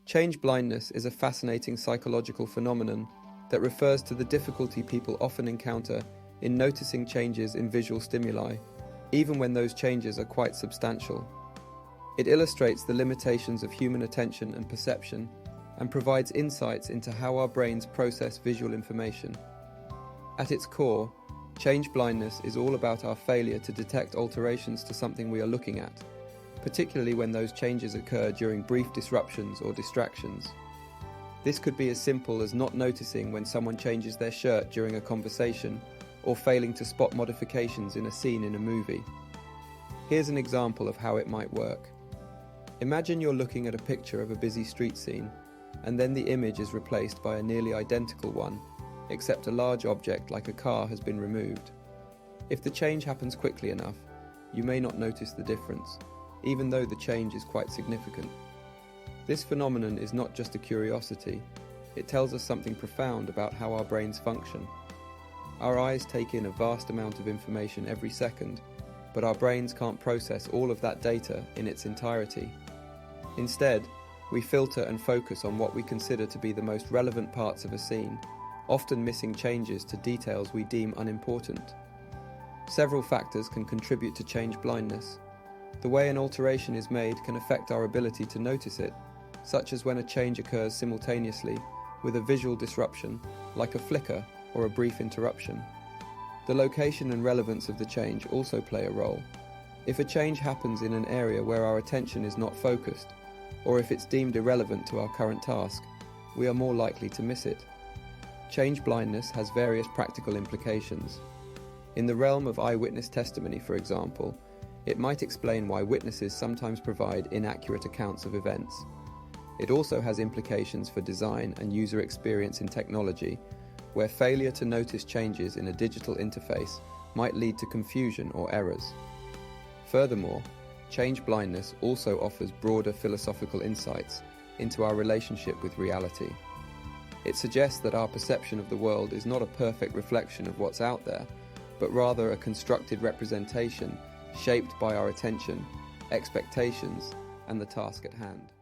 Change blindness is a fascinating psychological phenomenon that refers to the difficulty people often encounter in noticing changes in visual stimuli, even when those changes are quite substantial. It illustrates the limitations of human attention and perception and provides insights into how our brains process visual information. At its core, change blindness is all about our failure to detect alterations to something we are looking at, particularly when those changes occur during brief disruptions or distractions. This could be as simple as not noticing when someone changes their shirt during a conversation or failing to spot modifications in a scene in a movie. Here's an example of how it might work. Imagine you're looking at a picture of a busy street scene, and then the image is replaced by a nearly identical one, except a large object like a car has been removed. If the change happens quickly enough, you may not notice the difference, even though the change is quite significant. This phenomenon is not just a curiosity, it tells us something profound about how our brains function. Our eyes take in a vast amount of information every second, but our brains can't process all of that data in its entirety. Instead, we filter and focus on what we consider to be the most relevant parts of a scene, often missing changes to details we deem unimportant. Several factors can contribute to change blindness. The way an alteration is made can affect our ability to notice it, such as when a change occurs simultaneously with a visual disruption, like a flicker or a brief interruption. The location and relevance of the change also play a role. If a change happens in an area where our attention is not focused, or if it's deemed irrelevant to our current task, we are more likely to miss it. Change blindness has various practical implications. In the realm of eyewitness testimony, for example, it might explain why witnesses sometimes provide inaccurate accounts of events. It also has implications for design and user experience in technology, where failure to notice changes in a digital interface might lead to confusion or errors. Furthermore, change blindness also offers broader philosophical insights into our relationship with reality. It suggests that our perception of the world is not a perfect reflection of what's out there, but rather a constructed representation shaped by our attention, expectations, and the task at hand.